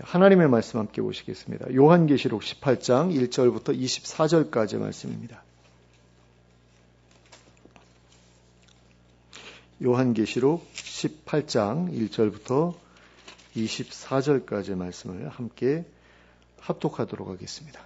하나님의 말씀 함께 보시겠습니다. 요한계시록 18장 1절부터 24절까지 말씀입니다. 요한계시록 18장 1절부터 24절까지 말씀을 함께 합독하도록 하겠습니다.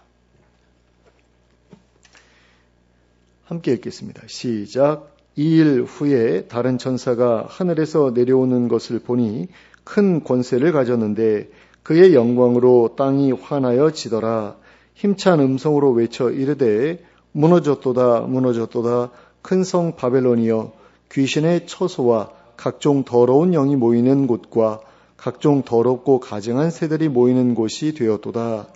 함께 읽겠습니다. 시작. 2일 후에 다른 천사가 하늘에서 내려오는 것을 보니 큰 권세를 가졌는데 그의 영광으로 땅이 환하여 지더라. 힘찬 음성으로 외쳐 이르되 무너졌도다 무너졌도다 큰 성 바벨론이여 귀신의 처소와 각종 더러운 영이 모이는 곳과 각종 더럽고 가증한 새들이 모이는 곳이 되었도다.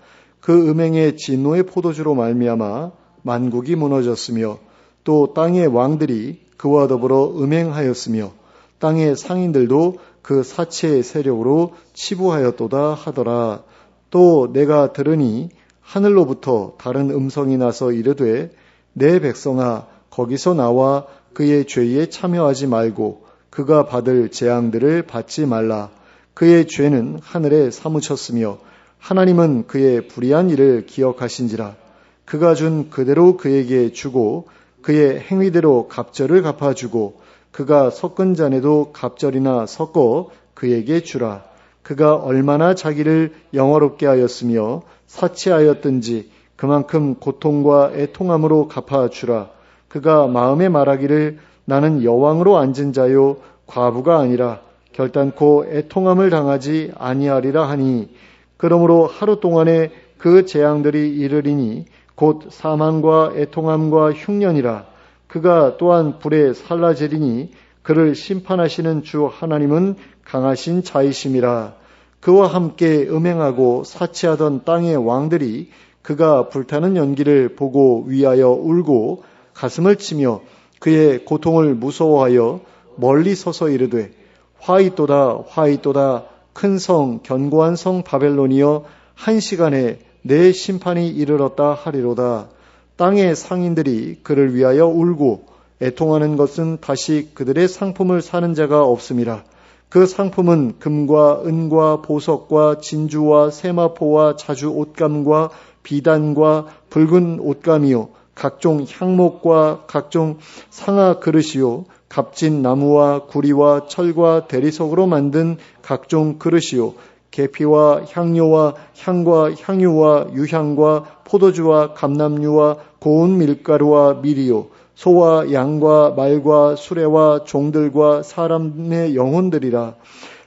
그 음행의 진노의 포도주로 말미암아 만국이 무너졌으며 또 땅의 왕들이 그와 더불어 음행하였으며 땅의 상인들도 그 사체의 세력으로 치부하였도다 하더라. 또 내가 들으니 하늘로부터 다른 음성이 나서 이르되 내 백성아 거기서 나와 그의 죄에 참여하지 말고 그가 받을 재앙들을 받지 말라. 그의 죄는 하늘에 사무쳤으며 하나님은 그의 불의한 일을 기억하신지라. 그가 준 그대로 그에게 주고 그의 행위대로 갑절을 갚아주고 그가 섞은 잔에도 갑절이나 섞어 그에게 주라. 그가 얼마나 자기를 영화롭게 하였으며 사치하였든지 그만큼 고통과 애통함으로 갚아주라. 그가 마음에 말하기를 나는 여왕으로 앉은 자요 과부가 아니라 결단코 애통함을 당하지 아니하리라 하니 그러므로 하루 동안에 그 재앙들이 이르리니 곧 사망과 애통함과 흉년이라. 그가 또한 불에 살라지리니 그를 심판하시는 주 하나님은 강하신 자이심이라. 그와 함께 음행하고 사치하던 땅의 왕들이 그가 불타는 연기를 보고 위하여 울고 가슴을 치며 그의 고통을 무서워하여 멀리 서서 이르되 화이또다 화이또다 큰 성 견고한 성 바벨론이여 한 시간에 내 심판이 이르렀다 하리로다. 땅의 상인들이 그를 위하여 울고 애통하는 것은 다시 그들의 상품을 사는 자가 없음이라. 그 상품은 금과 은과 보석과 진주와 세마포와 자주 옷감과 비단과 붉은 옷감이요 각종 향목과 각종 상아 그릇이요 값진 나무와 구리와 철과 대리석으로 만든 각종 그릇이요 계피와 향료와 향과 향유와 유향과 포도주와 감람류와 고운 밀가루와 밀이요 소와 양과 말과 수레와 종들과 사람의 영혼들이라.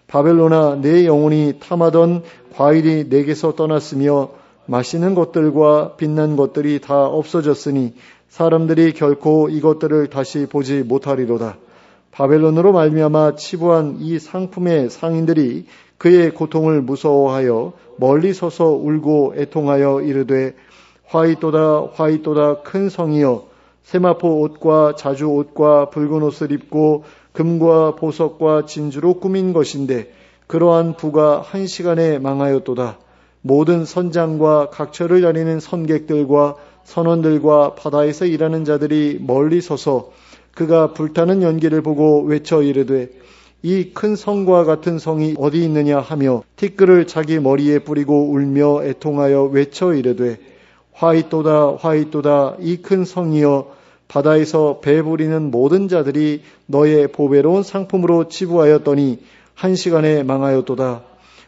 바벨론아 내 영혼이 탐하던 과일이 내게서 떠났으며 맛있는 것들과 빛난 것들이 다 없어졌으니 사람들이 결코 이것들을 다시 보지 못하리로다. 바벨론으로 말미암아 치부한 이 상품의 상인들이 그의 고통을 무서워하여 멀리 서서 울고 애통하여 이르되 화이또다 화이또다 큰 성이여 세마포 옷과 자주 옷과 붉은 옷을 입고 금과 보석과 진주로 꾸민 것인데 그러한 부가 한 시간에 망하였도다. 모든 선장과 각처를 다니는 선객들과 선원들과 바다에서 일하는 자들이 멀리 서서 그가 불타는 연기를 보고 외쳐 이르되 이 큰 성과 같은 성이 어디 있느냐 하며 티끌을 자기 머리에 뿌리고 울며 애통하여 외쳐 이르되 화이또다 화이또다 이 큰 성이여 바다에서 배 부리는 모든 자들이 너의 보배로운 상품으로 치부하였더니 한 시간에 망하였도다.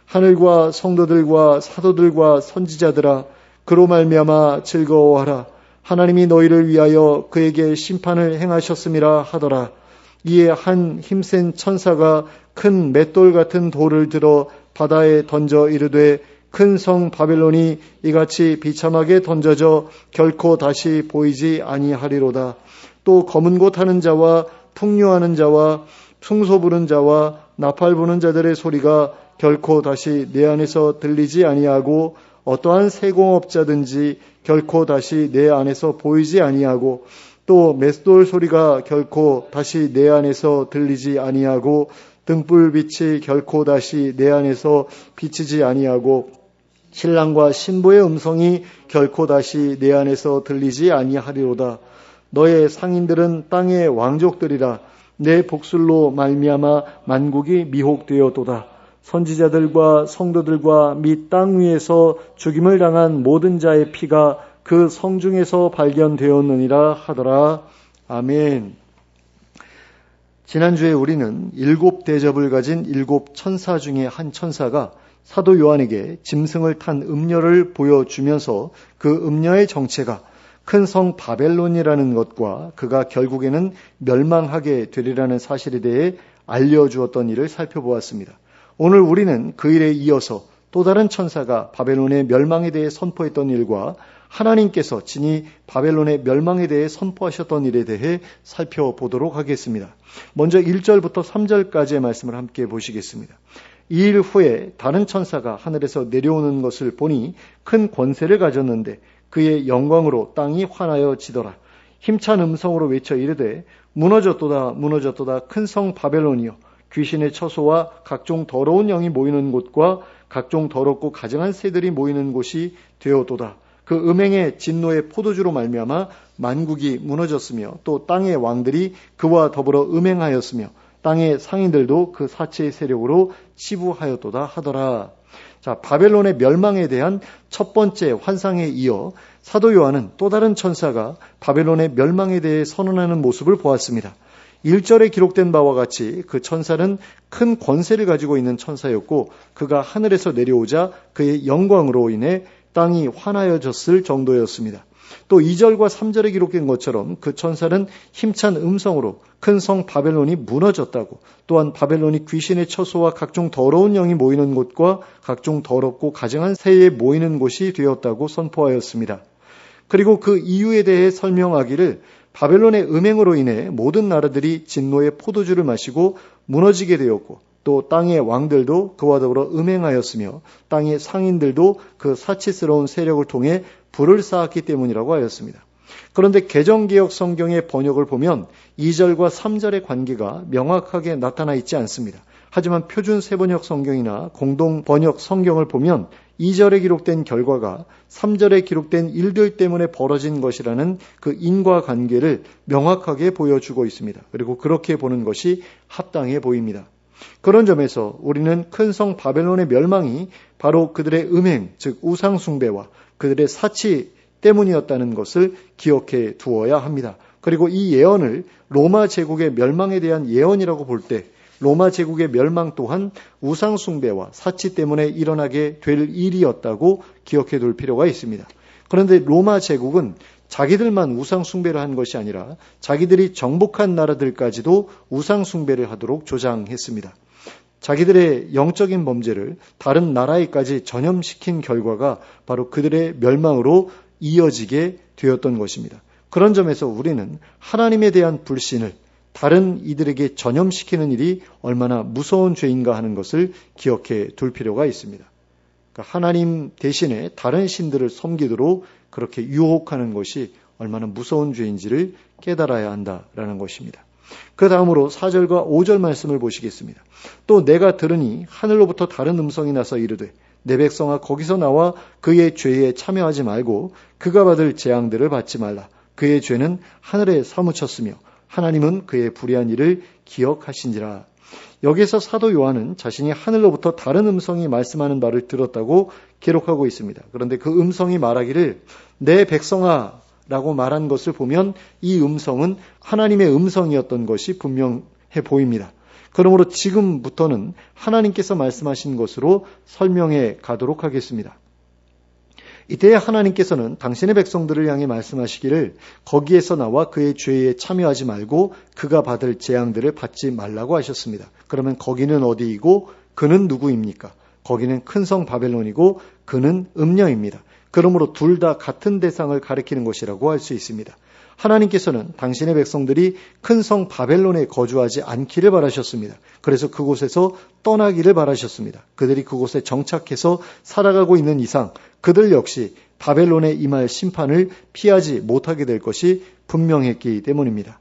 하늘과 성도들과 사도들과 선지자들아 그로 말미암아 즐거워하라. 하나님이 너희를 위하여 그에게 심판을 행하셨음이라 하더라. 이에 한 힘센 천사가 큰 맷돌 같은 돌을 들어 바다에 던져 이르되 큰 성 바벨론이 이같이 비참하게 던져져 결코 다시 보이지 아니하리로다. 또 검은 곳 하는 자와 풍류하는 자와 숭소 부는 자와 나팔 부는 자들의 소리가 결코 다시 내 안에서 들리지 아니하고 어떠한 세공업자든지 결코 다시 내 안에서 보이지 아니하고 또 맷돌 소리가 결코 다시 내 안에서 들리지 아니하고 등불빛이 결코 다시 내 안에서 비치지 아니하고 신랑과 신부의 음성이 결코 다시 내 안에서 들리지 아니하리로다. 너의 상인들은 땅의 왕족들이라. 내 복술로 말미암아 만국이 미혹되었도다. 선지자들과 성도들과 및 땅 위에서 죽임을 당한 모든 자의 피가 그 성중에서 발견되었느니라 하더라. 아멘. 지난주에 우리는 7 대접을 가진 7 천사 중에 한 천사가 사도 요한에게 짐승을 탄 음녀를 보여주면서 그 음녀의 정체가 큰 성 바벨론이라는 것과 그가 결국에는 멸망하게 되리라는 사실에 대해 알려주었던 일을 살펴보았습니다. 오늘 우리는 그 일에 이어서 또 다른 천사가 바벨론의 멸망에 대해 선포했던 일과 하나님께서 친히 바벨론의 멸망에 대해 선포하셨던 일에 대해 살펴보도록 하겠습니다. 먼저 1절부터 3절까지의 말씀을 함께 보시겠습니다. 이 일 후에 다른 천사가 하늘에서 내려오는 것을 보니 큰 권세를 가졌는데 그의 영광으로 땅이 환하여 지더라. 힘찬 음성으로 외쳐 이르되 무너졌도다 무너졌도다 큰 성 바벨론이여 귀신의 처소와 각종 더러운 영이 모이는 곳과 각종 더럽고 가증한 새들이 모이는 곳이 되었도다. 그 음행의 진노의 포도주로 말미암아 만국이 무너졌으며 또 땅의 왕들이 그와 더불어 음행하였으며 땅의 상인들도 그 사체의 세력으로 치부하였도다 하더라. 자, 바벨론의 멸망에 대한 첫 번째 환상에 이어 사도 요한은 또 다른 천사가 바벨론의 멸망에 대해 선언하는 모습을 보았습니다. 1절에 기록된 바와 같이 그 천사는 큰 권세를 가지고 있는 천사였고 그가 하늘에서 내려오자 그의 영광으로 인해 땅이 환하여졌을 정도였습니다. 또 2절과 3절에 기록된 것처럼 그 천사는 힘찬 음성으로 큰 성 바벨론이 무너졌다고, 또한 바벨론이 귀신의 처소와 각종 더러운 영이 모이는 곳과 각종 더럽고 가증한 새에 모이는 곳이 되었다고 선포하였습니다. 그리고 그 이유에 대해 설명하기를 바벨론의 음행으로 인해 모든 나라들이 진노의 포도주를 마시고 무너지게 되었고 또 땅의 왕들도 그와 더불어 음행하였으며 땅의 상인들도 그 사치스러운 세력을 통해 불을 쌓았기 때문이라고 하였습니다. 그런데 개정개혁 성경의 번역을 보면 2절과 3절의 관계가 명확하게 나타나 있지 않습니다. 하지만 표준 세번역 성경이나 공동 번역 성경을 보면 2절에 기록된 결과가 3절에 기록된 일들 때문에 벌어진 것이라는 그 인과관계를 명확하게 보여주고 있습니다. 그리고 그렇게 보는 것이 합당해 보입니다. 그런 점에서 우리는 큰 성 바벨론의 멸망이 바로 그들의 음행, 즉 우상 숭배와 그들의 사치 때문이었다는 것을 기억해 두어야 합니다. 그리고 이 예언을 로마 제국의 멸망에 대한 예언이라고 볼 때 로마 제국의 멸망 또한 우상 숭배와 사치 때문에 일어나게 될 일이었다고 기억해 둘 필요가 있습니다. 그런데 로마 제국은 자기들만 우상 숭배를 한 것이 아니라 자기들이 정복한 나라들까지도 우상 숭배를 하도록 조장했습니다. 자기들의 영적인 범죄를 다른 나라에까지 전염시킨 결과가 바로 그들의 멸망으로 이어지게 되었던 것입니다. 그런 점에서 우리는 하나님에 대한 불신을 다른 이들에게 전염시키는 일이 얼마나 무서운 죄인가 하는 것을 기억해 둘 필요가 있습니다. 그러니까 하나님 대신에 다른 신들을 섬기도록 그렇게 유혹하는 것이 얼마나 무서운 죄인지를 깨달아야 한다라는 것입니다. 그 다음으로 4절과 5절 말씀을 보시겠습니다. 또 내가 들으니 하늘로부터 다른 음성이 나서 이르되 내 백성아 거기서 나와 그의 죄에 참여하지 말고 그가 받을 재앙들을 받지 말라. 그의 죄는 하늘에 사무쳤으며 하나님은 그의 불의한 일을 기억하신지라. 여기서 사도 요한은 자신이 하늘로부터 다른 음성이 말씀하는 바를 들었다고 기록하고 있습니다. 그런데 그 음성이 말하기를 내 백성아 라고 말한 것을 보면 이 음성은 하나님의 음성이었던 것이 분명해 보입니다. 그러므로 지금부터는 하나님께서 말씀하신 것으로 설명해 가도록 하겠습니다. 이때 하나님께서는 당신의 백성들을 향해 말씀하시기를 거기에서 나와 그의 죄에 참여하지 말고 그가 받을 재앙들을 받지 말라고 하셨습니다. 그러면 거기는 어디이고 그는 누구입니까? 거기는 큰 성 바벨론이고 그는 음녀입니다. 그러므로 둘 다 같은 대상을 가리키는 것이라고 할 수 있습니다. 하나님께서는 당신의 백성들이 큰 성 바벨론에 거주하지 않기를 바라셨습니다. 그래서 그곳에서 떠나기를 바라셨습니다. 그들이 그곳에 정착해서 살아가고 있는 이상 그들 역시 바벨론에 임할 심판을 피하지 못하게 될 것이 분명했기 때문입니다.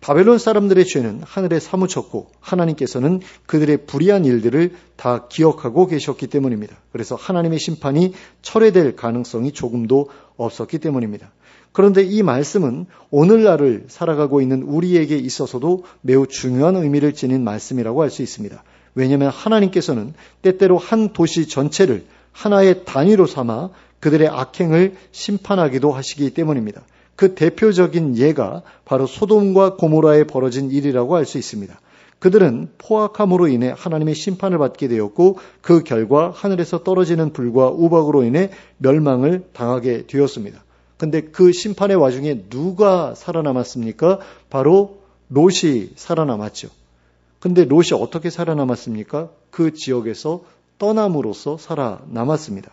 바벨론 사람들의 죄는 하늘에 사무쳤고 하나님께서는 그들의 불의한 일들을 다 기억하고 계셨기 때문입니다. 그래서 하나님의 심판이 철회될 가능성이 조금도 없었기 때문입니다. 그런데 이 말씀은 오늘날을 살아가고 있는 우리에게 있어서도 매우 중요한 의미를 지닌 말씀이라고 할 수 있습니다. 왜냐하면 하나님께서는 때때로 한 도시 전체를 하나의 단위로 삼아 그들의 악행을 심판하기도 하시기 때문입니다. 그 대표적인 예가 바로 소돔과 고모라에 벌어진 일이라고 할 수 있습니다. 그들은 포악함으로 인해 하나님의 심판을 받게 되었고 그 결과 하늘에서 떨어지는 불과 우박으로 인해 멸망을 당하게 되었습니다. 근데 그 심판의 와중에 누가 살아남았습니까? 바로 롯이 살아남았죠. 근데 롯이 어떻게 살아남았습니까? 그 지역에서 떠남으로써 살아남았습니다.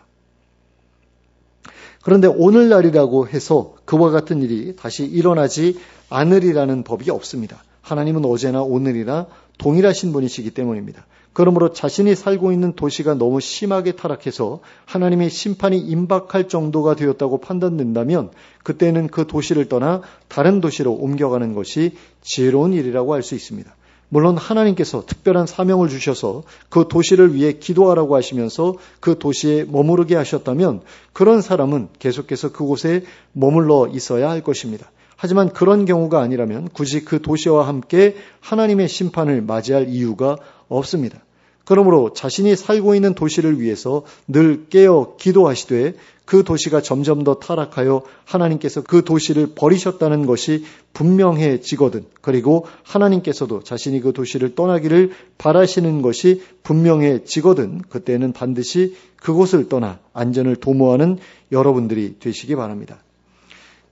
그런데 오늘날이라고 해서 그와 같은 일이 다시 일어나지 않으리라는 법이 없습니다. 하나님은 어제나 오늘이나 동일하신 분이시기 때문입니다. 그러므로 자신이 살고 있는 도시가 너무 심하게 타락해서 하나님의 심판이 임박할 정도가 되었다고 판단된다면 그때는 그 도시를 떠나 다른 도시로 옮겨가는 것이 지혜로운 일이라고 할 수 있습니다. 물론 하나님께서 특별한 사명을 주셔서 그 도시를 위해 기도하라고 하시면서 그 도시에 머무르게 하셨다면 그런 사람은 계속해서 그곳에 머물러 있어야 할 것입니다. 하지만 그런 경우가 아니라면 굳이 그 도시와 함께 하나님의 심판을 맞이할 이유가 없습니다. 그러므로 자신이 살고 있는 도시를 위해서 늘 깨어 기도하시되 그 도시가 점점 더 타락하여 하나님께서 그 도시를 버리셨다는 것이 분명해지거든, 그리고 하나님께서도 자신이 그 도시를 떠나기를 바라시는 것이 분명해지거든, 그때는 반드시 그곳을 떠나 안전을 도모하는 여러분들이 되시기 바랍니다.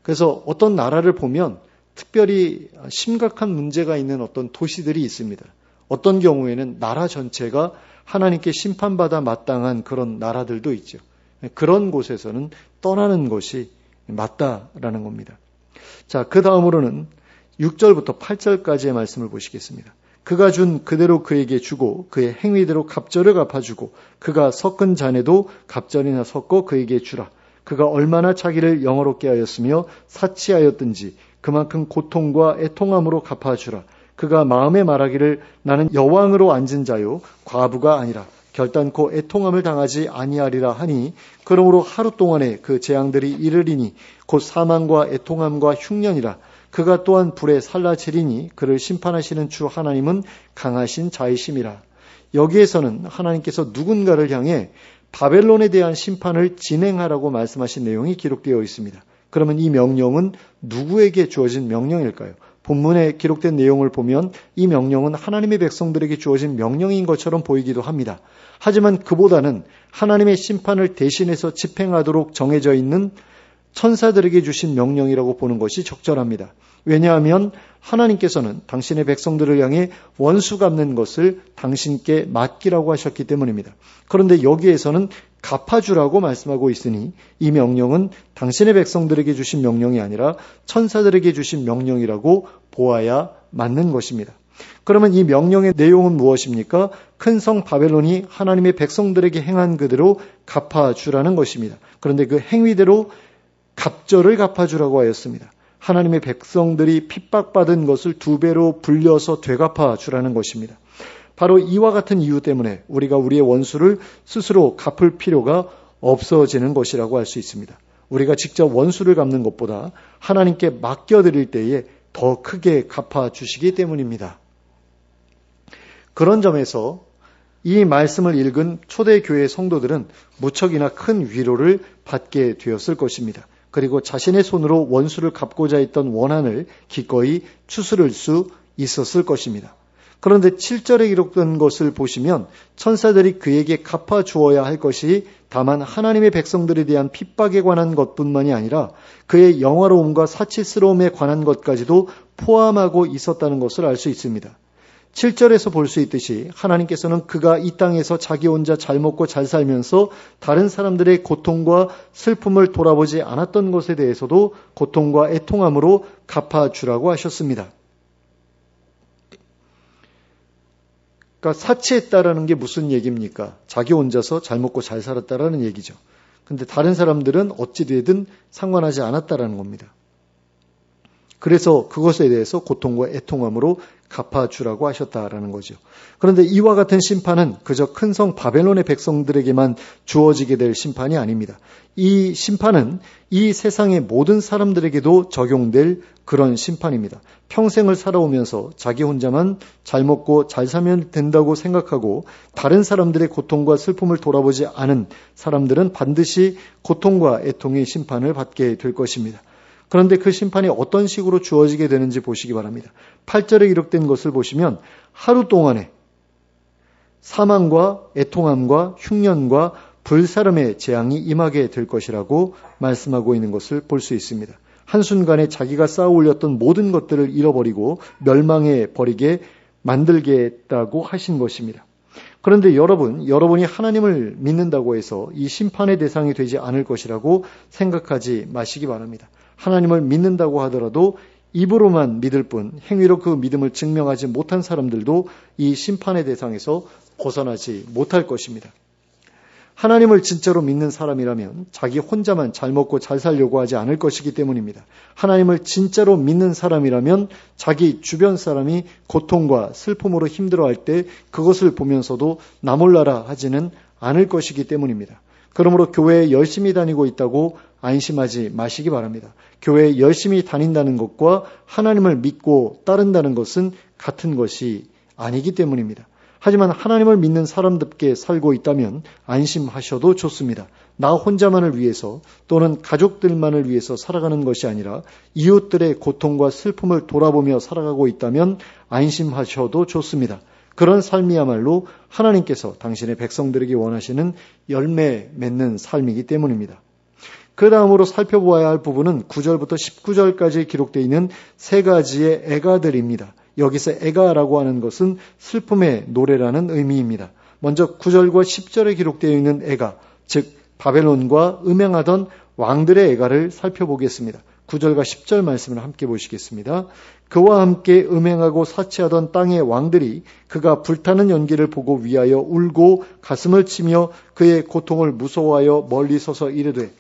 그래서 어떤 나라를 보면 특별히 심각한 문제가 있는 어떤 도시들이 있습니다. 어떤 경우에는 나라 전체가 하나님께 심판받아 마땅한 그런 나라들도 있죠. 그런 곳에서는 떠나는 것이 맞다라는 겁니다. 자, 그 다음으로는 6절부터 8절까지의 말씀을 보시겠습니다. 그가 준 그대로 그에게 주고 그의 행위대로 갑절을 갚아주고 그가 섞은 잔에도 갑절이나 섞어 그에게 주라. 그가 얼마나 자기를 영화롭게 하였으며 사치하였든지 그만큼 고통과 애통함으로 갚아주라. 그가 마음에 말하기를 나는 여왕으로 앉은 자요 과부가 아니라 결단코 애통함을 당하지 아니하리라 하니 그러므로 하루 동안에 그 재앙들이 이르리니 곧 사망과 애통함과 흉년이라. 그가 또한 불에 살라지리니 그를 심판하시는 주 하나님은 강하신 자이심이라. 여기에서는 하나님께서 누군가를 향해 바벨론에 대한 심판을 진행하라고 말씀하신 내용이 기록되어 있습니다. 그러면 이 명령은 누구에게 주어진 명령일까요? 본문에 기록된 내용을 보면 이 명령은 하나님의 백성들에게 주어진 명령인 것처럼 보이기도 합니다. 하지만 그보다는 하나님의 심판을 대신해서 집행하도록 정해져 있는 천사들에게 주신 명령이라고 보는 것이 적절합니다. 왜냐하면 하나님께서는 당신의 백성들을 향해 원수 갚는 것을 당신께 맡기라고 하셨기 때문입니다. 그런데 여기에서는 갚아주라고 말씀하고 있으니 이 명령은 당신의 백성들에게 주신 명령이 아니라 천사들에게 주신 명령이라고 보아야 맞는 것입니다. 그러면 이 명령의 내용은 무엇입니까? 큰 성 바벨론이 하나님의 백성들에게 행한 그대로 갚아주라는 것입니다. 그런데 그 행위대로 갑절을 갚아주라고 하였습니다. 하나님의 백성들이 핍박받은 것을 2배로 불려서 되갚아 주라는 것입니다. 바로 이와 같은 이유 때문에 우리가 우리의 원수를 스스로 갚을 필요가 없어지는 것이라고 할 수 있습니다. 우리가 직접 원수를 갚는 것보다 하나님께 맡겨드릴 때에 더 크게 갚아주시기 때문입니다. 그런 점에서 이 말씀을 읽은 초대교회 성도들은 무척이나 큰 위로를 받게 되었을 것입니다. 그리고 자신의 손으로 원수를 갚고자 했던 원한을 기꺼이 추스를 수 있었을 것입니다. 그런데 7절에 기록된 것을 보시면 천사들이 그에게 갚아주어야 할 것이 다만 하나님의 백성들에 대한 핍박에 관한 것뿐만이 아니라 그의 영화로움과 사치스러움에 관한 것까지도 포함하고 있었다는 것을 알 수 있습니다. 7절에서 볼 수 있듯이 하나님께서는 그가 이 땅에서 자기 혼자 잘 먹고 잘 살면서 다른 사람들의 고통과 슬픔을 돌아보지 않았던 것에 대해서도 고통과 애통함으로 갚아주라고 하셨습니다. 그러니까 사치했다라는 게 무슨 얘기입니까? 자기 혼자서 잘 먹고 잘 살았다라는 얘기죠. 근데 다른 사람들은 어찌 되든 상관하지 않았다라는 겁니다. 그래서 그것에 대해서 고통과 애통함으로 갚아주라고 하셨다라는 거죠. 그런데 이와 같은 심판은 그저 큰 성 바벨론의 백성들에게만 주어지게 될 심판이 아닙니다. 이 심판은 이 세상의 모든 사람들에게도 적용될 그런 심판입니다. 평생을 살아오면서 자기 혼자만 잘 먹고 잘 살면 된다고 생각하고 다른 사람들의 고통과 슬픔을 돌아보지 않은 사람들은 반드시 고통과 애통의 심판을 받게 될 것입니다. 그런데 그 심판이 어떤 식으로 주어지게 되는지 보시기 바랍니다. 8절에 기록된 것을 보시면 하루 동안에 사망과 애통함과 흉년과 불사름의 재앙이 임하게 될 것이라고 말씀하고 있는 것을 볼 수 있습니다. 한순간에 자기가 쌓아 올렸던 모든 것들을 잃어버리고 멸망해 버리게 만들겠다고 하신 것입니다. 그런데 여러분이 하나님을 믿는다고 해서 이 심판의 대상이 되지 않을 것이라고 생각하지 마시기 바랍니다. 하나님을 믿는다고 하더라도 입으로만 믿을 뿐 행위로 그 믿음을 증명하지 못한 사람들도 이 심판의 대상에서 벗어나지 못할 것입니다. 하나님을 진짜로 믿는 사람이라면 자기 혼자만 잘 먹고 잘 살려고 하지 않을 것이기 때문입니다. 하나님을 진짜로 믿는 사람이라면 자기 주변 사람이 고통과 슬픔으로 힘들어할 때 그것을 보면서도 나 몰라라 하지는 않을 것이기 때문입니다. 그러므로 교회에 열심히 다니고 있다고 안심하지 마시기 바랍니다. 교회에 열심히 다닌다는 것과 하나님을 믿고 따른다는 것은 같은 것이 아니기 때문입니다. 하지만 하나님을 믿는 사람답게 살고 있다면 안심하셔도 좋습니다. 나 혼자만을 위해서 또는 가족들만을 위해서 살아가는 것이 아니라 이웃들의 고통과 슬픔을 돌아보며 살아가고 있다면 안심하셔도 좋습니다. 그런 삶이야말로 하나님께서 당신의 백성들에게 원하시는 열매 맺는 삶이기 때문입니다. 그 다음으로 살펴보아야 할 부분은 9절부터 19절까지 기록되어 있는 세 가지의 애가들입니다. 여기서 애가라고 하는 것은 슬픔의 노래라는 의미입니다. 먼저 9절과 10절에 기록되어 있는 애가, 즉 바벨론과 음행하던 왕들의 애가를 살펴보겠습니다. 9절과 10절 말씀을 함께 보시겠습니다. 그와 함께 음행하고 사치하던 땅의 왕들이 그가 불타는 연기를 보고 위하여 울고 가슴을 치며 그의 고통을 무서워하여 멀리 서서 이르되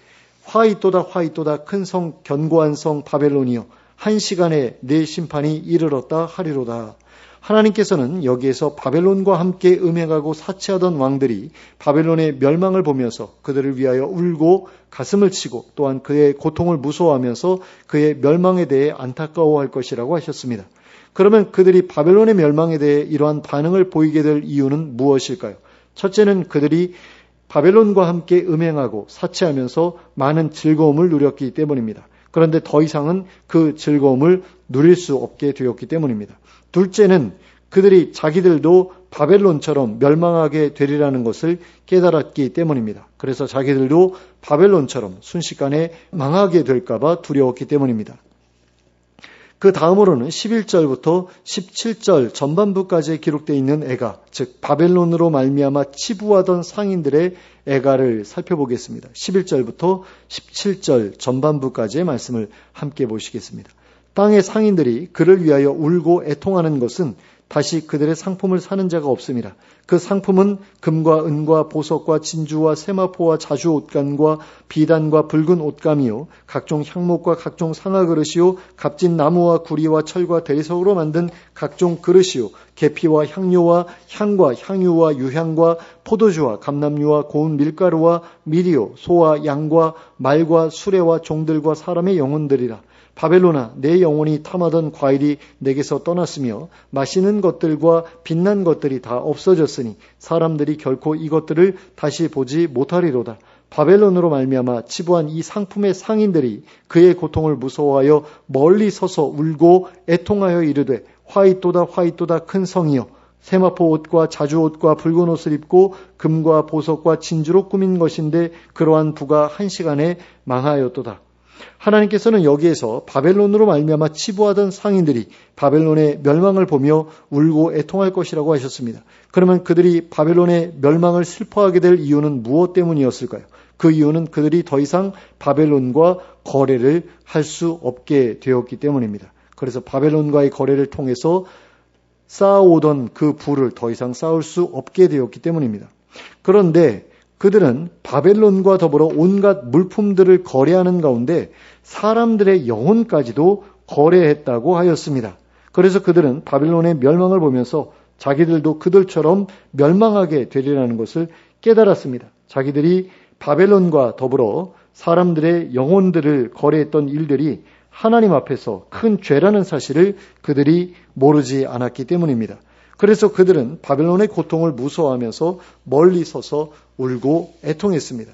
화이또다 화이또다 큰 성 견고한 성 바벨론이여 한 시간에 내 심판이 이르렀다 하리로다. 하나님께서는 여기에서 바벨론과 함께 음행하고 사치하던 왕들이 바벨론의 멸망을 보면서 그들을 위하여 울고 가슴을 치고 또한 그의 고통을 무서워하면서 그의 멸망에 대해 안타까워할 것이라고 하셨습니다. 그러면 그들이 바벨론의 멸망에 대해 이러한 반응을 보이게 될 이유는 무엇일까요? 첫째는 그들이 바벨론과 함께 음행하고 사치하면서 많은 즐거움을 누렸기 때문입니다. 그런데 더 이상은 그 즐거움을 누릴 수 없게 되었기 때문입니다. 둘째는 그들이 자기들도 바벨론처럼 멸망하게 되리라는 것을 깨달았기 때문입니다. 그래서 자기들도 바벨론처럼 순식간에 망하게 될까봐 두려웠기 때문입니다. 그 다음으로는 11절부터 17절 전반부까지 기록되어 있는 애가, 즉 바벨론으로 말미암아 치부하던 상인들의 애가를 살펴보겠습니다. 11절부터 17절 전반부까지의 말씀을 함께 보시겠습니다. 땅의 상인들이 그를 위하여 울고 애통하는 것은 다시 그들의 상품을 사는 자가 없습니다. 그 상품은 금과 은과 보석과 진주와 세마포와 자주 옷간과 비단과 붉은 옷감이요 각종 향목과 각종 상아 그릇이요 값진 나무와 구리와 철과 대리석으로 만든 각종 그릇이요 계피와 향료와 향과 향유와 유향과 포도주와 감람류와 고운 밀가루와 밀이요 소와 양과 말과 수레와 종들과 사람의 영혼들이라. 바벨론아, 내 영혼이 탐하던 과일이 내게서 떠났으며 마시는 것들과 빛난 것들이 다 없어졌으니 사람들이 결코 이것들을 다시 보지 못하리로다. 바벨론으로 말미암아 치부한 이 상품의 상인들이 그의 고통을 무서워하여 멀리 서서 울고 애통하여 이르되 화이또다 화이또다 큰 성이여 세마포 옷과 자주 옷과 붉은 옷을 입고 금과 보석과 진주로 꾸민 것인데 그러한 부가 한 시간에 망하였도다. 하나님께서는 여기에서 바벨론으로 말미암아 치부하던 상인들이 바벨론의 멸망을 보며 울고 애통할 것이라고 하셨습니다. 그러면 그들이 바벨론의 멸망을 슬퍼하게 될 이유는 무엇 때문이었을까요? 그 이유는 그들이 더 이상 바벨론과 거래를 할 수 없게 되었기 때문입니다. 그래서 바벨론과의 거래를 통해서 쌓아오던 그 부를 더 이상 쌓을 수 없게 되었기 때문입니다. 그런데 그들은 바벨론과 더불어 온갖 물품들을 거래하는 가운데 사람들의 영혼까지도 거래했다고 하였습니다. 그래서 그들은 바벨론의 멸망을 보면서 자기들도 그들처럼 멸망하게 되리라는 것을 깨달았습니다. 자기들이 바벨론과 더불어 사람들의 영혼들을 거래했던 일들이 하나님 앞에서 큰 죄라는 사실을 그들이 모르지 않았기 때문입니다. 그래서 그들은 바벨론의 고통을 무서워하면서 멀리 서서 울고 애통했습니다.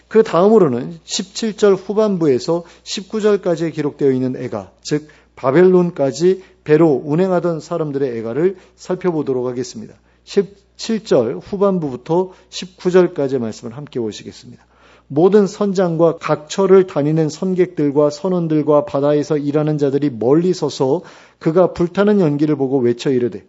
그 다음으로는 17절 후반부에서 19절까지 기록되어 있는 애가, 즉 바벨론까지 배로 운행하던 사람들의 애가를 살펴보도록 하겠습니다. 17절 후반부부터 19절까지의 말씀을 함께 보시겠습니다. 모든 선장과 각처를 다니는 선객들과 선원들과 바다에서 일하는 자들이 멀리 서서 그가 불타는 연기를 보고 외쳐 이르되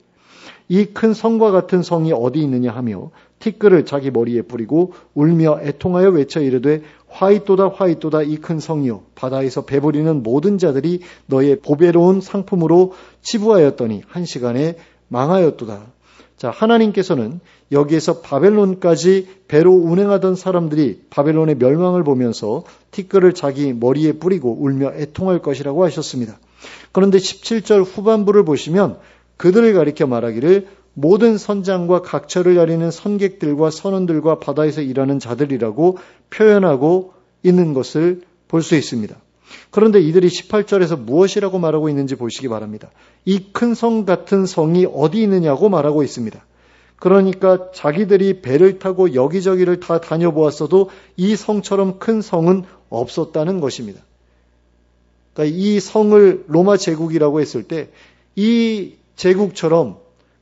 이 큰 성과 같은 성이 어디 있느냐 하며 티끌을 자기 머리에 뿌리고 울며 애통하여 외쳐 이르되 화이또다 화이또다 이 큰 성이요 바다에서 배부리는 모든 자들이 너의 보배로운 상품으로 치부하였더니 한 시간에 망하였도다. 자, 하나님께서는 여기에서 바벨론까지 배로 운행하던 사람들이 바벨론의 멸망을 보면서 티끌을 자기 머리에 뿌리고 울며 애통할 것이라고 하셨습니다. 그런데 17절 후반부를 보시면 그들을 가리켜 말하기를 모든 선장과 각처를 가리는 선객들과 선원들과 바다에서 일하는 자들이라고 표현하고 있는 것을 볼 수 있습니다. 그런데 이들이 18절에서 무엇이라고 말하고 있는지 보시기 바랍니다. 이 큰 성 같은 성이 어디 있느냐고 말하고 있습니다. 그러니까 자기들이 배를 타고 여기저기를 다 다녀보았어도 이 성처럼 큰 성은 없었다는 것입니다. 그러니까 이 성을 로마 제국이라고 했을 때 이 제국처럼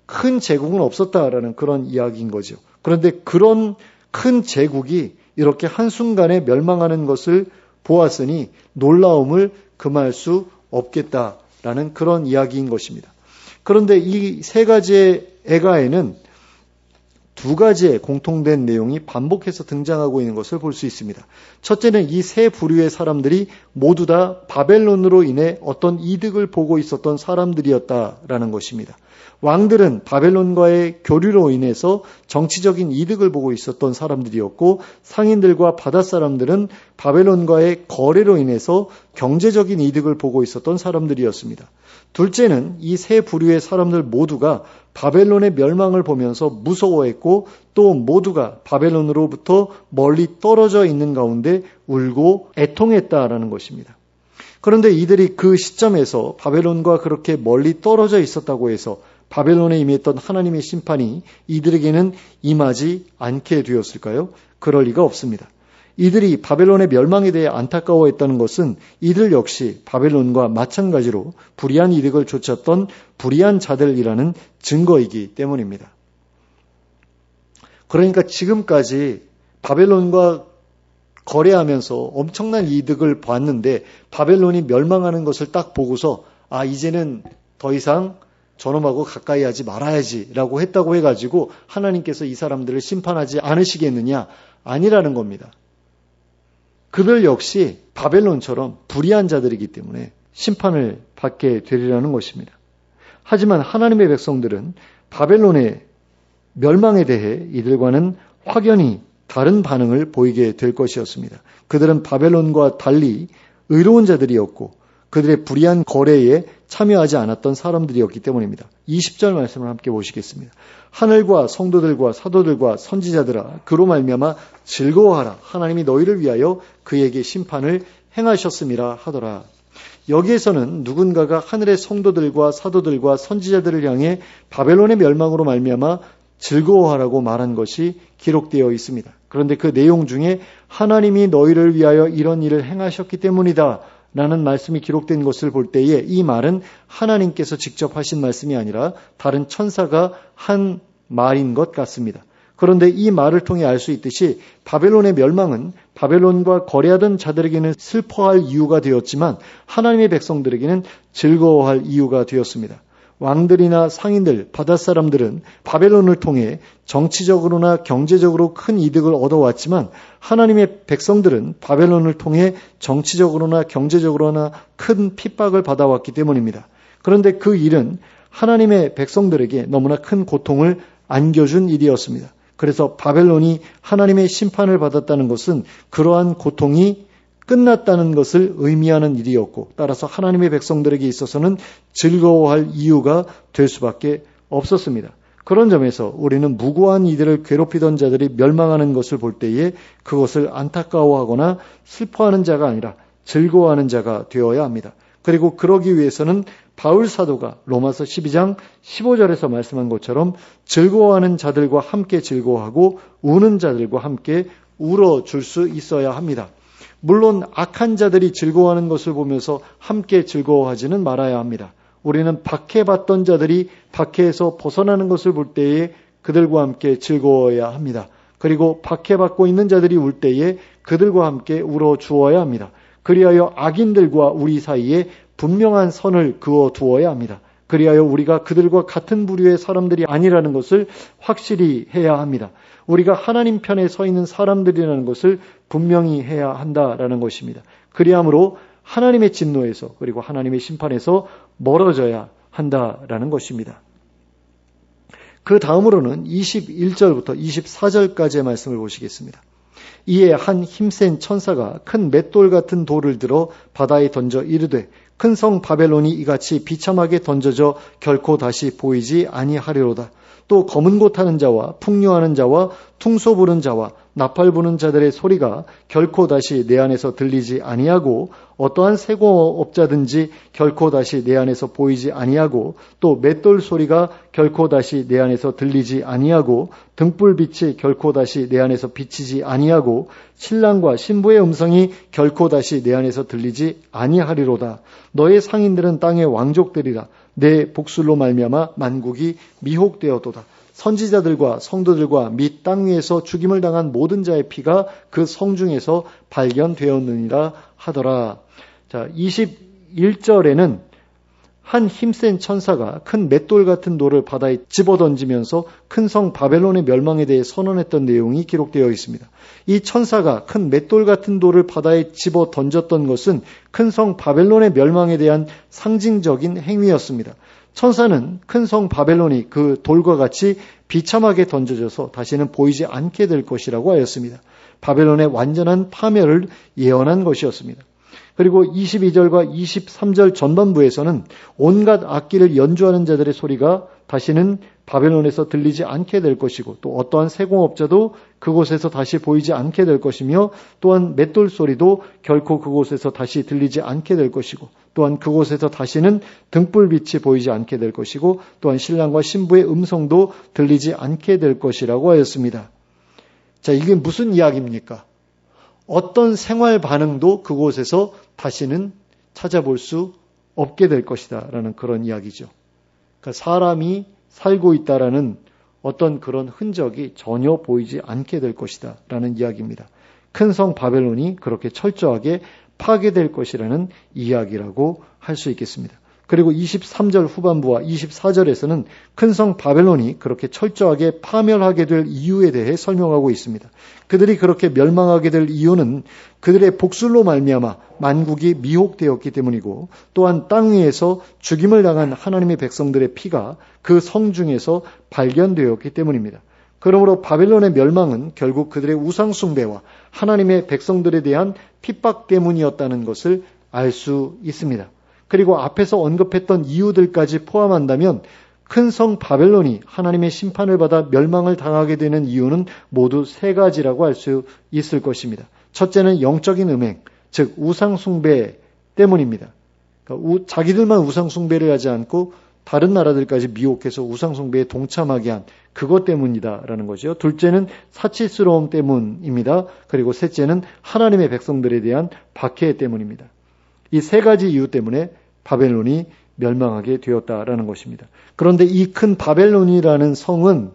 큰 제국은 없었다라는 그런 이야기인 거죠. 그런데 그런 큰 제국이 이렇게 한순간에 멸망하는 것을 보았으니 놀라움을 금할 수 없겠다라는 그런 이야기인 것입니다. 그런데 이 세 가지의 애가에는 두 가지의 공통된 내용이 반복해서 등장하고 있는 것을 볼 수 있습니다. 첫째는 이 세 부류의 사람들이 모두 다 바벨론으로 인해 어떤 이득을 보고 있었던 사람들이었다라는 것입니다. 왕들은 바벨론과의 교류로 인해서 정치적인 이득을 보고 있었던 사람들이었고 상인들과 바닷사람들은 바벨론과의 거래로 인해서 경제적인 이득을 보고 있었던 사람들이었습니다. 둘째는 이 세 부류의 사람들 모두가 바벨론의 멸망을 보면서 무서워했고 또 모두가 바벨론으로부터 멀리 떨어져 있는 가운데 울고 애통했다라는 것입니다. 그런데 이들이 그 시점에서 바벨론과 그렇게 멀리 떨어져 있었다고 해서 바벨론에 임했던 하나님의 심판이 이들에게는 임하지 않게 되었을까요? 그럴 리가 없습니다. 이들이 바벨론의 멸망에 대해 안타까워했다는 것은 이들 역시 바벨론과 마찬가지로 불의한 이득을 좇았던 불의한 자들이라는 증거이기 때문입니다. 그러니까 지금까지 바벨론과 거래하면서 엄청난 이득을 봤는데 바벨론이 멸망하는 것을 딱 보고서 이제는 더 이상 저놈하고 가까이 하지 말아야지라고 했다고 해가지고 하나님께서 이 사람들을 심판하지 않으시겠느냐? 아니라는 겁니다. 그들 역시 바벨론처럼 불의한 자들이기 때문에 심판을 받게 되리라는 것입니다. 하지만 하나님의 백성들은 바벨론의 멸망에 대해 이들과는 확연히 다른 반응을 보이게 될 것이었습니다. 그들은 바벨론과 달리 의로운 자들이었고 그들의 불의한 거래에 참여하지 않았던 사람들이었기 때문입니다. 20절 말씀을 함께 보시겠습니다. 하늘과 성도들과 사도들과 선지자들아 그로 말미암아 즐거워하라. 하나님이 너희를 위하여 그에게 심판을 행하셨음이라 하더라. 여기에서는 누군가가 하늘의 성도들과 사도들과 선지자들을 향해 바벨론의 멸망으로 말미암아 즐거워하라고 말한 것이 기록되어 있습니다. 그런데 그 내용 중에 하나님이 너희를 위하여 이런 일을 행하셨기 때문이다 라는 말씀이 기록된 것을 볼 때에 이 말은 하나님께서 직접 하신 말씀이 아니라 다른 천사가 한 말인 것 같습니다. 그런데 이 말을 통해 알 수 있듯이 바벨론의 멸망은 바벨론과 거래하던 자들에게는 슬퍼할 이유가 되었지만 하나님의 백성들에게는 즐거워할 이유가 되었습니다. 왕들이나 상인들, 바닷사람들은 바벨론을 통해 정치적으로나 경제적으로 큰 이득을 얻어왔지만 하나님의 백성들은 바벨론을 통해 정치적으로나 경제적으로나 큰 핍박을 받아왔기 때문입니다. 그런데 그 일은 하나님의 백성들에게 너무나 큰 고통을 안겨준 일이었습니다. 그래서 바벨론이 하나님의 심판을 받았다는 것은 그러한 고통이 끝났다는 것을 의미하는 일이었고 따라서 하나님의 백성들에게 있어서는 즐거워할 이유가 될 수밖에 없었습니다. 그런 점에서 우리는 무고한 이들을 괴롭히던 자들이 멸망하는 것을 볼 때에 그것을 안타까워하거나 슬퍼하는 자가 아니라 즐거워하는 자가 되어야 합니다. 그리고 그러기 위해서는 바울 사도가 로마서 12장 15절에서 말씀한 것처럼 즐거워하는 자들과 함께 즐거워하고 우는 자들과 함께 울어줄 수 있어야 합니다. 물론 악한 자들이 즐거워하는 것을 보면서 함께 즐거워하지는 말아야 합니다. 우리는 박해받던 자들이 박해에서 벗어나는 것을 볼 때에 그들과 함께 즐거워야 합니다. 그리고 박해받고 있는 자들이 울 때에 그들과 함께 울어주어야 합니다. 그리하여 악인들과 우리 사이에 분명한 선을 그어두어야 합니다. 그리하여 우리가 그들과 같은 부류의 사람들이 아니라는 것을 확실히 해야 합니다. 우리가 하나님 편에 서 있는 사람들이라는 것을 분명히 해야 한다라는 것입니다. 그리함으로 하나님의 진노에서 그리고 하나님의 심판에서 멀어져야 한다라는 것입니다. 그 다음으로는 21절부터 24절까지의 말씀을 보시겠습니다. 이에 한 힘센 천사가 큰 맷돌 같은 돌을 들어 바다에 던져 이르되 큰 성 바벨론이 이같이 비참하게 던져져 결코 다시 보이지 아니하리로다. 또 검은 곳 하는 자와 풍류하는 자와 퉁소 부는 자와 나팔 부는 자들의 소리가 결코 다시 내 안에서 들리지 아니하고 어떠한 세공업자든지 결코 다시 내 안에서 보이지 아니하고 또 맷돌 소리가 결코 다시 내 안에서 들리지 아니하고 등불빛이 결코 다시 내 안에서 비치지 아니하고 신랑과 신부의 음성이 결코 다시 내 안에서 들리지 아니하리로다. 너의 상인들은 땅의 왕족들이라. 내 복술로 말미암아 만국이 미혹되었도다. 선지자들과 성도들과 및 땅 위에서 죽임을 당한 모든 자의 피가 그 성중에서 발견되었느니라 하더라. 자, 21절에는 한 힘센 천사가 큰 맷돌 같은 돌을 바다에 집어던지면서 큰 성 바벨론의 멸망에 대해 선언했던 내용이 기록되어 있습니다. 이 천사가 큰 맷돌 같은 돌을 바다에 집어던졌던 것은 큰 성 바벨론의 멸망에 대한 상징적인 행위였습니다. 천사는 큰 성 바벨론이 그 돌과 같이 비참하게 던져져서 다시는 보이지 않게 될 것이라고 하였습니다. 바벨론의 완전한 파멸을 예언한 것이었습니다. 그리고 22절과 23절 전반부에서는 온갖 악기를 연주하는 자들의 소리가 다시는 바벨론에서 들리지 않게 될 것이고 또 어떠한 세공업자도 그곳에서 다시 보이지 않게 될 것이며 또한 맷돌 소리도 결코 그곳에서 다시 들리지 않게 될 것이고 또한 그곳에서 다시는 등불빛이 보이지 않게 될 것이고 또한 신랑과 신부의 음성도 들리지 않게 될 것이라고 하였습니다. 자, 이게 무슨 이야기입니까? 어떤 생활 반응도 그곳에서 다시는 찾아볼 수 없게 될 것이다 라는 그런 이야기죠. 그러니까 사람이 살고 있다라는 어떤 그런 흔적이 전혀 보이지 않게 될 것이다 라는 이야기입니다. 큰 성 바벨론이 그렇게 철저하게 파괴될 것이라는 이야기라고 할 수 있겠습니다. 그리고 23절 후반부와 24절에서는 큰 성 바벨론이 그렇게 철저하게 파멸하게 될 이유에 대해 설명하고 있습니다. 그들이 그렇게 멸망하게 될 이유는 그들의 복술로 말미암아 만국이 미혹되었기 때문이고 또한 땅 위에서 죽임을 당한 하나님의 백성들의 피가 그 성 중에서 발견되었기 때문입니다. 그러므로 바벨론의 멸망은 결국 그들의 우상 숭배와 하나님의 백성들에 대한 핍박 때문이었다는 것을 알 수 있습니다. 그리고 앞에서 언급했던 이유들까지 포함한다면 큰 성 바벨론이 하나님의 심판을 받아 멸망을 당하게 되는 이유는 모두 세 가지라고 할 수 있을 것입니다. 첫째는 영적인 음행, 즉 우상 숭배 때문입니다. 그러니까 자기들만 우상 숭배를 하지 않고 다른 나라들까지 미혹해서 우상 숭배에 동참하게 한 그것 때문이다라는 거죠. 둘째는 사치스러움 때문입니다. 그리고 셋째는 하나님의 백성들에 대한 박해 때문입니다. 이 세 가지 이유 때문에 바벨론이 멸망하게 되었다라는 것입니다. 그런데 이 큰 바벨론이라는 성은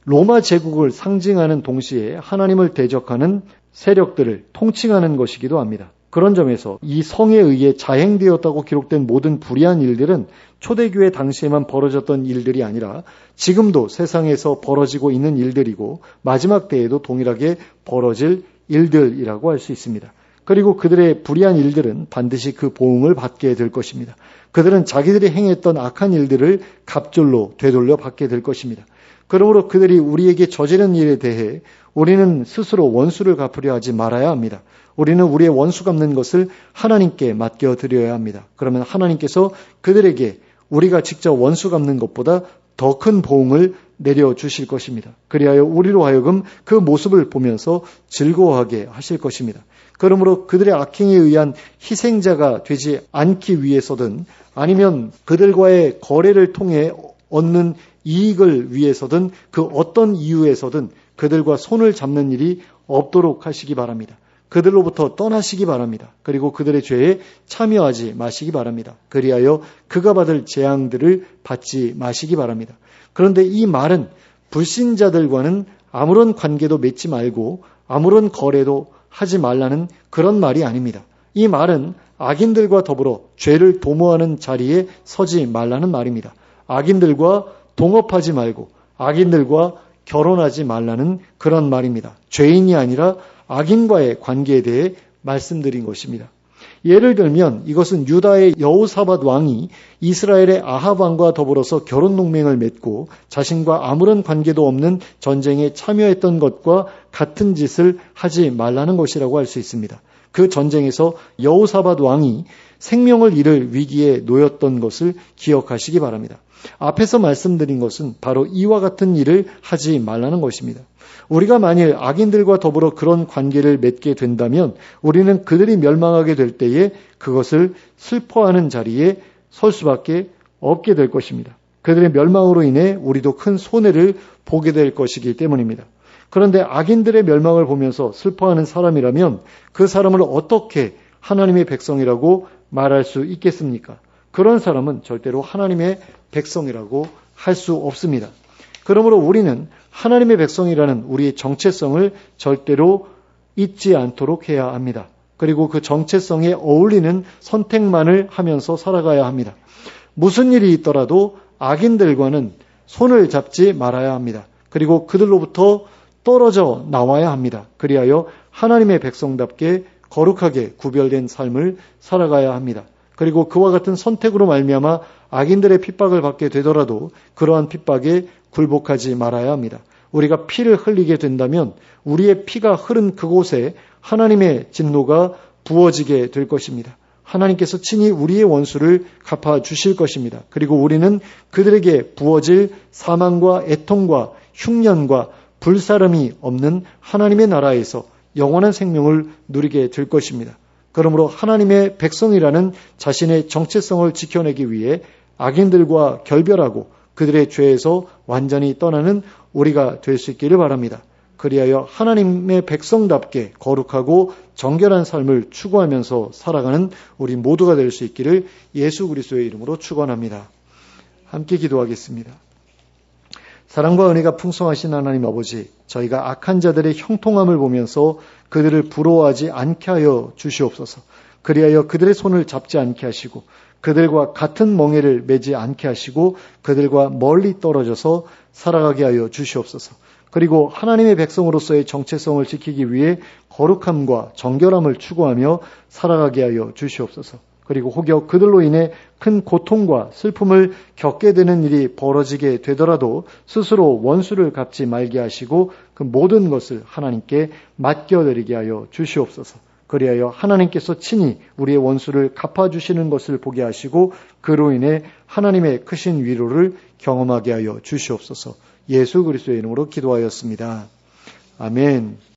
로마 제국을 상징하는 동시에 하나님을 대적하는 세력들을 통칭하는 것이기도 합니다. 그런 점에서 이 성에 의해 자행되었다고 기록된 모든 불의한 일들은 초대교회 당시에만 벌어졌던 일들이 아니라 지금도 세상에서 벌어지고 있는 일들이고 마지막 때에도 동일하게 벌어질 일들이라고 할 수 있습니다. 그리고 그들의 불의한 일들은 반드시 그 보응을 받게 될 것입니다. 그들은 자기들이 행했던 악한 일들을 갑절로 되돌려 받게 될 것입니다. 그러므로 그들이 우리에게 저지른 일에 대해 우리는 스스로 원수를 갚으려 하지 말아야 합니다. 우리는 우리의 원수 갚는 것을 하나님께 맡겨드려야 합니다. 그러면 하나님께서 그들에게 우리가 직접 원수 갚는 것보다 더 큰 보응을 내려주실 것입니다. 그리하여 우리로 하여금 그 모습을 보면서 즐거워하게 하실 것입니다. 그러므로 그들의 악행에 의한 희생자가 되지 않기 위해서든 아니면 그들과의 거래를 통해 얻는 이익을 위해서든 그 어떤 이유에서든 그들과 손을 잡는 일이 없도록 하시기 바랍니다. 그들로부터 떠나시기 바랍니다. 그리고 그들의 죄에 참여하지 마시기 바랍니다. 그리하여 그가 받을 재앙들을 받지 마시기 바랍니다. 그런데 이 말은 불신자들과는 아무런 관계도 맺지 말고 아무런 거래도 하지 말라는 그런 말이 아닙니다. 이 말은 악인들과 더불어 죄를 도모하는 자리에 서지 말라는 말입니다. 악인들과 동업하지 말고 악인들과 결혼하지 말라는 그런 말입니다. 죄인이 아니라 악인과의 관계에 대해 말씀드린 것입니다. 예를 들면 이것은 유다의 여호사밧 왕이 이스라엘의 아합 왕과 더불어서 결혼 동맹을 맺고 자신과 아무런 관계도 없는 전쟁에 참여했던 것과 같은 짓을 하지 말라는 것이라고 할 수 있습니다. 그 전쟁에서 여호사밧 왕이 생명을 잃을 위기에 놓였던 것을 기억하시기 바랍니다. 앞에서 말씀드린 것은 바로 이와 같은 일을 하지 말라는 것입니다. 우리가 만일 악인들과 더불어 그런 관계를 맺게 된다면 우리는 그들이 멸망하게 될 때에 그것을 슬퍼하는 자리에 설 수밖에 없게 될 것입니다. 그들의 멸망으로 인해 우리도 큰 손해를 보게 될 것이기 때문입니다. 그런데 악인들의 멸망을 보면서 슬퍼하는 사람이라면 그 사람을 어떻게 하나님의 백성이라고 말할 수 있겠습니까? 그런 사람은 절대로 하나님의 백성이라고 할 수 없습니다. 그러므로 우리는 하나님의 백성이라는 우리의 정체성을 절대로 잊지 않도록 해야 합니다. 그리고 그 정체성에 어울리는 선택만을 하면서 살아가야 합니다. 무슨 일이 있더라도 악인들과는 손을 잡지 말아야 합니다. 그리고 그들로부터 떨어져 나와야 합니다. 그리하여 하나님의 백성답게 거룩하게 구별된 삶을 살아가야 합니다. 그리고 그와 같은 선택으로 말미암아 악인들의 핍박을 받게 되더라도 그러한 핍박에 굴복하지 말아야 합니다. 우리가 피를 흘리게 된다면 우리의 피가 흐른 그곳에 하나님의 진노가 부어지게 될 것입니다. 하나님께서 친히 우리의 원수를 갚아주실 것입니다. 그리고 우리는 그들에게 부어질 사망과 애통과 흉년과 불사름이 없는 하나님의 나라에서 영원한 생명을 누리게 될 것입니다. 그러므로 하나님의 백성이라는 자신의 정체성을 지켜내기 위해 악인들과 결별하고 그들의 죄에서 완전히 떠나는 우리가 될 수 있기를 바랍니다. 그리하여 하나님의 백성답게 거룩하고 정결한 삶을 추구하면서 살아가는 우리 모두가 될 수 있기를 예수 그리스도의 이름으로 축원합니다. 함께 기도하겠습니다. 사랑과 은혜가 풍성하신 하나님 아버지, 저희가 악한 자들의 형통함을 보면서 그들을 부러워하지 않게 하여 주시옵소서. 그리하여 그들의 손을 잡지 않게 하시고 그들과 같은 멍에를 매지 않게 하시고 그들과 멀리 떨어져서 살아가게 하여 주시옵소서. 그리고 하나님의 백성으로서의 정체성을 지키기 위해 거룩함과 정결함을 추구하며 살아가게 하여 주시옵소서. 그리고 혹여 그들로 인해 큰 고통과 슬픔을 겪게 되는 일이 벌어지게 되더라도 스스로 원수를 갚지 말게 하시고 그 모든 것을 하나님께 맡겨드리게 하여 주시옵소서. 그리하여 하나님께서 친히 우리의 원수를 갚아주시는 것을 보게 하시고 그로 인해 하나님의 크신 위로를 경험하게 하여 주시옵소서. 예수 그리스도의 이름으로 기도하였습니다. 아멘.